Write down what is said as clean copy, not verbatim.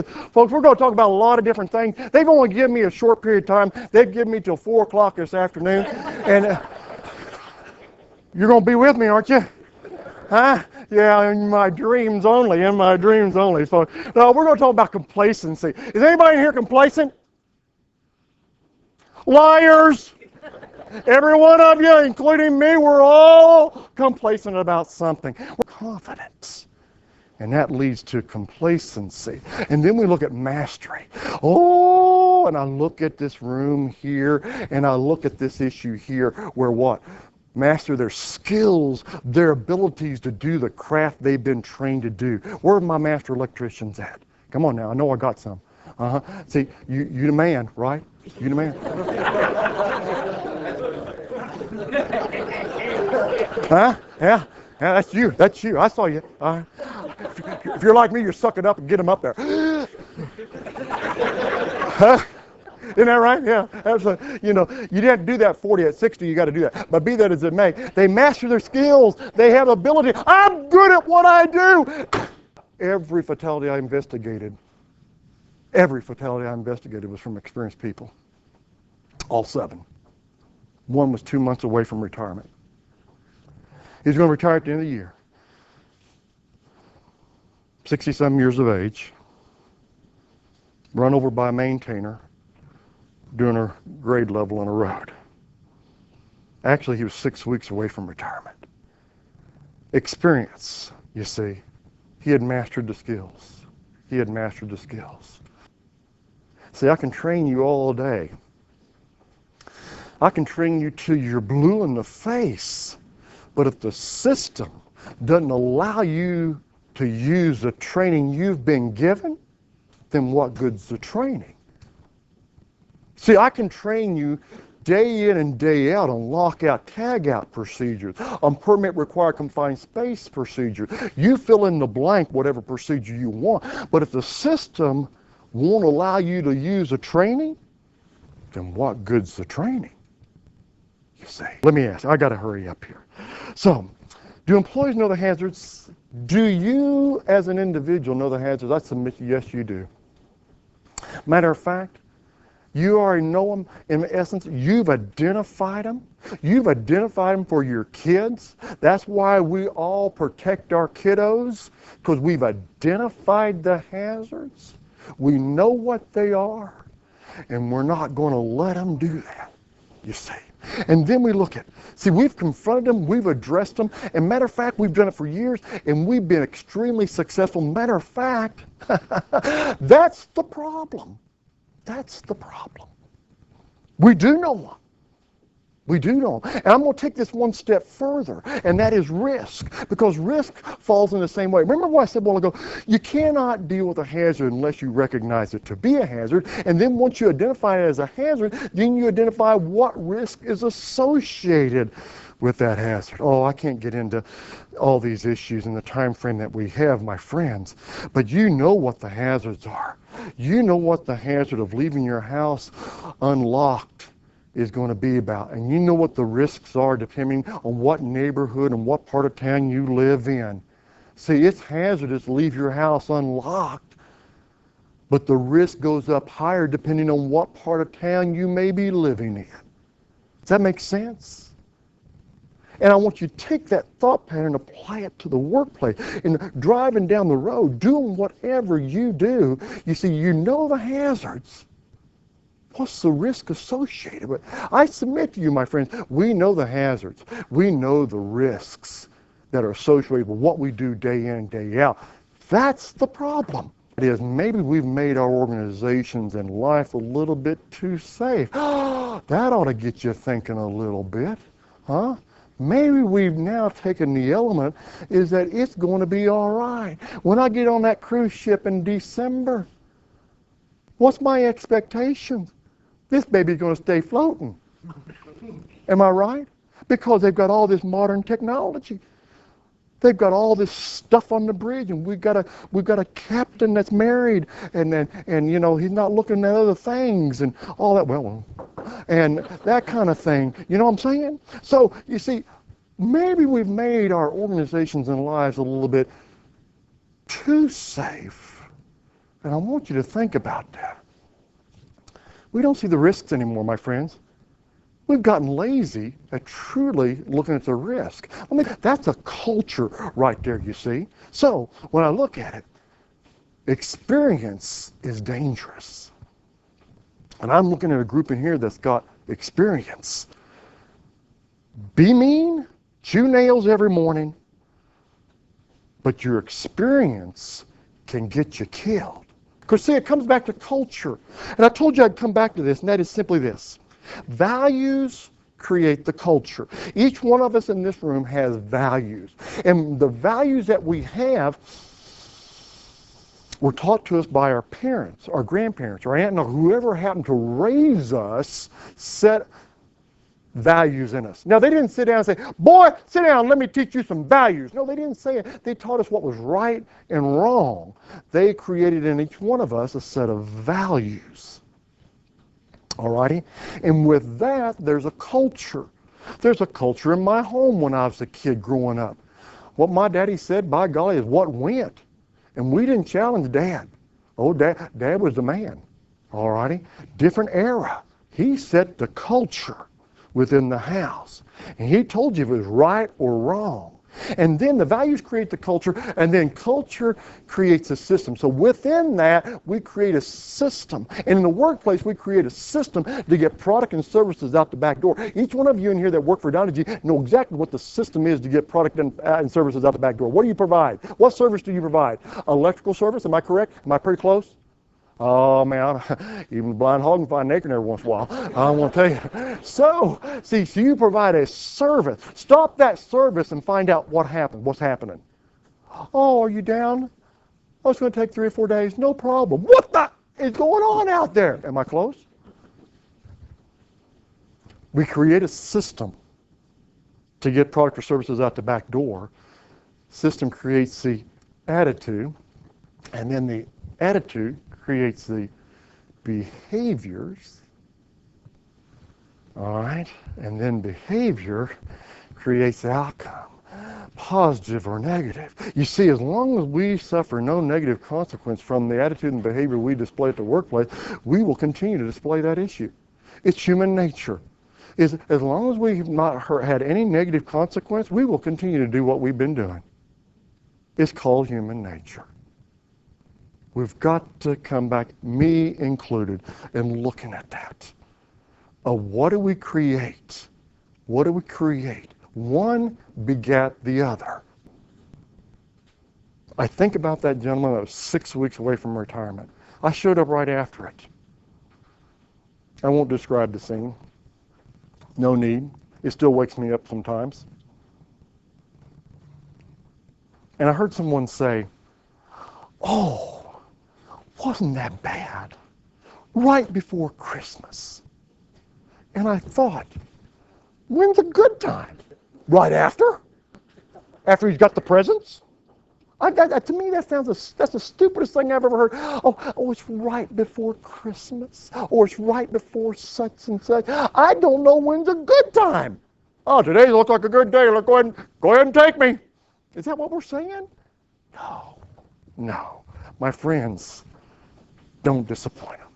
Folks, we're going to talk about a lot of different things. They've only given me a short period of time. They've given me till 4 o'clock this afternoon. And you're going to be with me, aren't you? Huh? Yeah, in my dreams only, in my dreams only. So, no, we're going to talk about complacency. Is anybody in here complacent? Liars! Every one of you, including me, we're all complacent about something. We're confident. And that leads to complacency. And then we look at mastery. Oh, and I look at this room here, and I look at this issue here, where what? Master their skills, their abilities to do the craft they've been trained to do. Where are my master electricians at? Come on now, I know I got some. See, you the man, right? You the man. Huh? Yeah. Yeah, that's you. That's you. I saw you. If you're like me, you're sucking up and get them up there. Huh? Isn't that right? Yeah. You didn't do that 40 at 60. You got to do that. But be that as it may, they master their skills. They have ability. I'm good at what I do. Every fatality I investigated was from experienced people. All 7. One was 2 months away from retirement. He's going to retire at the end of the year. 60-some years of age. Run over by a maintainer doing a grade level on a road. Actually, he was 6 weeks away from retirement. Experience, you see. He had mastered the skills. See, I can train you all day. I can train you till you're blue in the face. But if the system doesn't allow you to use the training you've been given, then what good's the training? See, I can train you day in and day out on lockout, tag-out procedures, on permit required confined space procedures. You fill in the blank, whatever procedure you want. But if the system won't allow you to use a training, then what good's the training? You say. Let me ask, I got to hurry up here. So, do employees know the hazards? Do you, as an individual, know the hazards? I submit to you, yes, you do. Matter of fact, you already know them. In essence, you've identified them. You've identified them for your kids. That's why we all protect our kiddos, because we've identified the hazards. We know what they are, and we're not going to let them do that, you see. And then we look at, see, we've confronted them, we've addressed them, and matter of fact, we've done it for years, and we've been extremely successful. Matter of fact, that's the problem. That's the problem. We do know them. We do know them. And I'm going to take this one step further, and that is risk, because risk falls in the same way. Remember what I said a while ago? You cannot deal with a hazard unless you recognize it to be a hazard, and then once you identify it as a hazard, then you identify what risk is associated with that hazard. Oh, I can't get into all these issues in the time frame that we have, my friends, but you know what the hazards are. You know what the hazard of leaving your house unlocked is going to be about. And you know what the risks are depending on what neighborhood and what part of town you live in. See, it's hazardous to leave your house unlocked, but the risk goes up higher depending on what part of town you may be living in. Does that make sense? And I want you to take that thought pattern and apply it to the workplace. And driving down the road, doing whatever you do, you see, you know the hazards. What's the risk associated with it? I submit to you, my friends, we know the hazards. We know the risks that are associated with what we do day in and day out. That's the problem. It is maybe we've made our organizations and life a little bit too safe. That ought to get you thinking a little bit, huh? Maybe we've now taken the element is that it's going to be all right. When I get on that cruise ship in December, what's my expectation? This baby's going to stay floating. Am I right? Because they've got all this modern technology. They've got all this stuff on the bridge, and we've got a captain that's married, and you know, he's not looking at other things and all that. Well, and that kind of thing. You know what I'm saying? So you see, maybe we've made our organizations and lives a little bit too safe And I want you to think about that. We don't see the risks anymore, my friends. We've gotten lazy at truly looking at the risk. That's a culture right there, you see. So when I look at it, experience is dangerous. And I'm looking at a group in here that's got experience. Be mean, chew nails every morning, but your experience can get you killed. Because see, it comes back to culture. And I told you I'd come back to this, and that is simply this. Values create the culture. Each one of us in this room has values. And the values that we have were taught to us by our parents, our grandparents, our aunt, or whoever happened to raise us set values in us. Now, they didn't sit down and say, boy, sit down, let me teach you some values. No, they didn't say it. They taught us what was right and wrong. They created in each one of us a set of values. Alrighty? And with that, there's a culture. There's a culture in my home when I was a kid growing up. What my daddy said, by golly, is what went. And we didn't challenge Dad. Oh, Dad was the man. Alrighty? Different era. He set the culture within the house. And he told you if it was right or wrong. And then the values create the culture, and then culture creates a system. So within that, we create a system. And in the workplace, we create a system to get product and services out the back door. Each one of you in here that work for Dynegy know exactly what the system is to get product and services out the back door. What do you provide? What service do you provide? Electrical service, am I correct? Am I pretty close? Oh, man, even the blind hog can find an acre every once in a while. I want to tell you. So you provide a service. Stop that service and find out what happened. What's happening? Oh, are you down? Oh, it's going to take 3 or 4 days. No problem. What the is going on out there? Am I close? We create a system to get product or services out the back door. System creates the attitude, and then the attitude creates the behaviors, all right? And then behavior creates the outcome, positive or negative. You see, as long as we suffer no negative consequence from the attitude and behavior we display at the workplace, we will continue to display that issue. It's human nature. As long as we've not had any negative consequence, we will continue to do what we've been doing. It's called human nature. We've got to come back, me included, and looking at that. What do we create? What do we create? One begat the other. I think about that gentleman that was 6 weeks away from retirement. I showed up right after it. I won't describe the scene. No need. It still wakes me up sometimes. And I heard someone say, oh, wasn't that bad? Right before Christmas. And I thought, when's a good time? Right after? After he's got the presents? To me, that's the stupidest thing I've ever heard. Oh, it's right before Christmas. Or it's right before such and such. I don't know when's a good time. Oh, today looks like a good day. Go ahead and take me. Is that what we're saying? No. My friends, don't disappoint them.